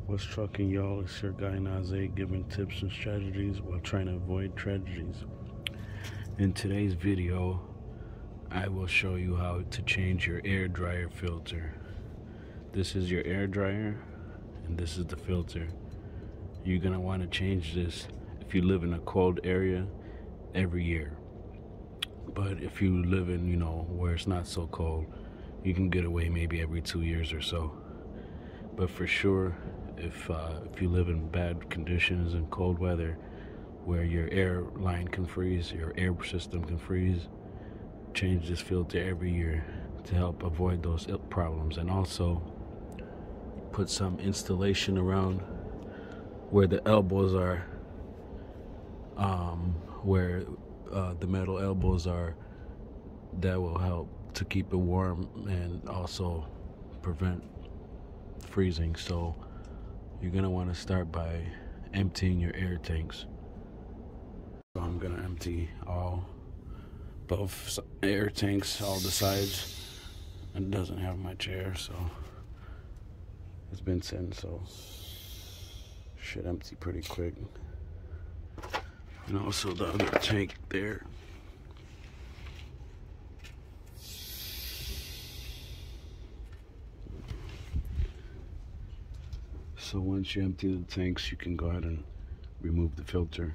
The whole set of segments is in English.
What's trucking, y'all? It's your guy Naze giving tips and strategies while trying to avoid tragedies. In today's video, I will show you how to change your air dryer filter. This is your air dryer, and this is the filter. You're gonna want to change this if you live in a cold area every year. But if you live in, where it's not so cold, you can get away maybe every 2 years or so. But for sure, if you live in bad conditions and cold weather where your air line can freeze, your air system can freeze, change this filter every year to help avoid those problems. And also put some installation around where the elbows are, where the metal elbows are. That will help to keep it warm and also prevent freezing. So you're gonna want to start by emptying your air tanks. So I'm gonna empty both air tanks, all the sides. It doesn't have much air, so it's been sitting, so should empty pretty quick. And also the other tank there. So once you empty the tanks, you can go ahead and remove the filter.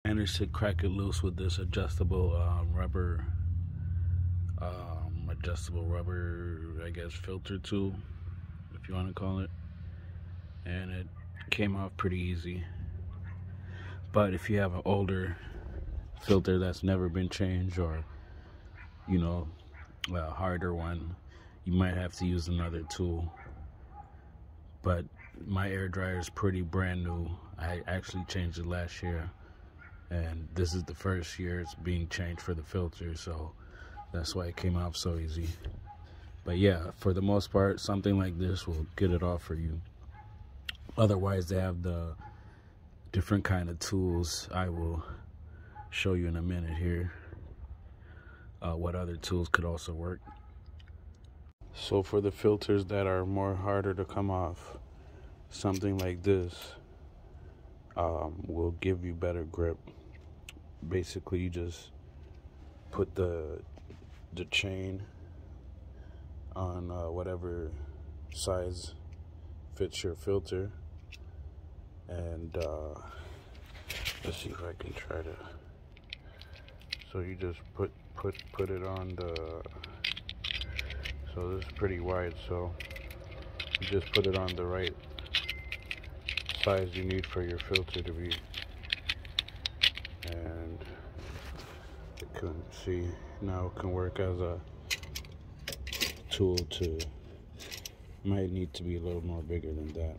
Managed to crack it loose with this adjustable rubber, I guess, filter tool, if you want to call it. And it came off pretty easy. But if you have an older filter that's never been changed, or a harder one, you might have to use another tool. But my air dryer is pretty brand new. I actually changed it last year, and this is the first year it's being changed for the filter, so that's why it came off so easy. But yeah, for the most part, something like this will get it off for you. Otherwise, they have the different kind of tools. I will show you in a minute here what other tools could also work. So for the filters that are more harder to come off, something like this will give you better grip. Basically, you just put the chain on whatever size fits your filter, and let's see if I can try to. So you just put it on the. So this is pretty wide, so you just put it on the right size you need for your filter to be. And you can see now it can work as a tool to, might need to be a little more bigger than that.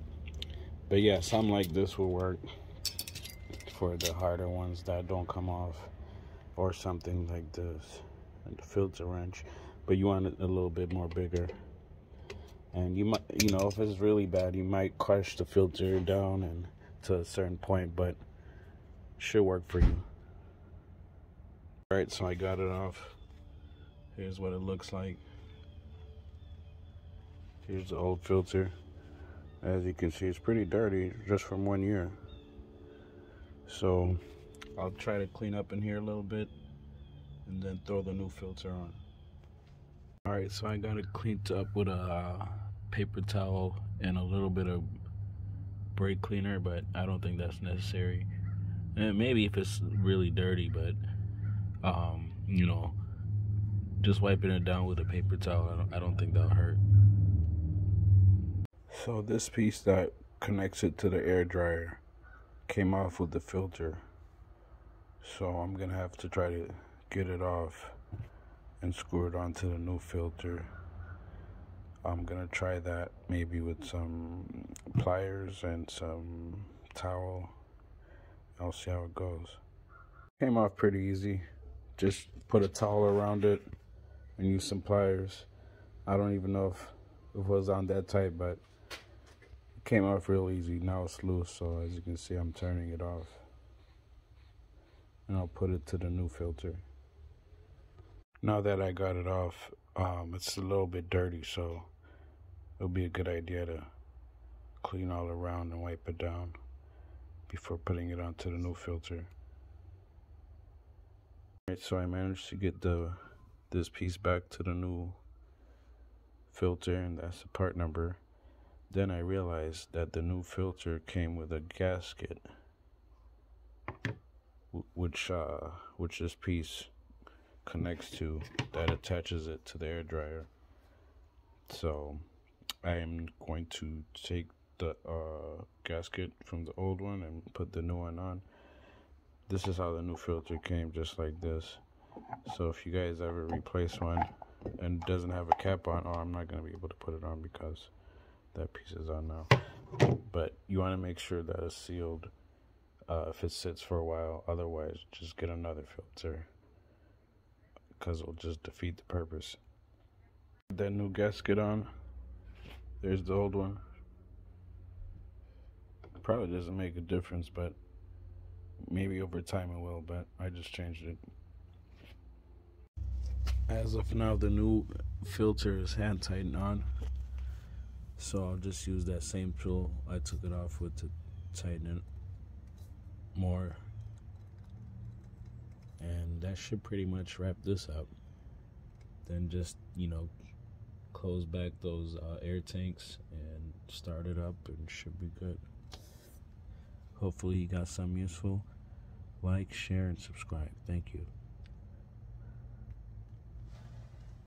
But yeah, something like this will work for the harder ones that don't come off, or something like this, and the filter wrench. But you want it a little bit more bigger. And you might, if it's really bad, you might crush the filter down and to a certain point, but should work for you. Alright, so I got it off. Here's what it looks like. Here's the old filter. As you can see, it's pretty dirty just from 1 year. So I'll try to clean up in here a little bit and then throw the new filter on. Alright, so I got it cleaned up with a paper towel and a little bit of brake cleaner, but I don't think that's necessary. And maybe if it's really dirty, but just wiping it down with a paper towel, I don't think that'll hurt. So this piece that connects it to the air dryer came off with the filter, so I'm gonna have to try to get it off and screw it onto the new filter. I'm gonna try that maybe with some pliers and some towel. I'll see how it goes. Came off pretty easy. Just put a towel around it and use some pliers. I don't even know if it was on that tight, but it came off real easy. Now it's loose, so as you can see, I'm turning it off. And I'll put it to the new filter. Now that I got it off, it's a little bit dirty, so it'll be a good idea to clean all around and wipe it down before putting it onto the new filter. Alright, so I managed to get this piece back to the new filter, and that's the part number. Then I realized that the new filter came with a gasket, which this piece connects to, that attaches it to the air dryer. So I am going to take the gasket from the old one and put the new one on. This is how the new filter came, just like this. So if you guys ever replace one and it doesn't have a cap on, I'm not going to be able to put it on because that piece is on now. But you want to make sure that it's sealed if it sits for a while. Otherwise, just get another filter because it'll just defeat the purpose. That new gasket on. There's the old one. Probably doesn't make a difference, but maybe over time it will, but I just changed it. As of now, the new filter is hand tightened on, so I'll just use that same tool I took it off with to tighten it more, and that should pretty much wrap this up. Then just, close back those air tanks and start it up, and should be good. Hopefully you got something useful. Like, share, and subscribe. Thank you.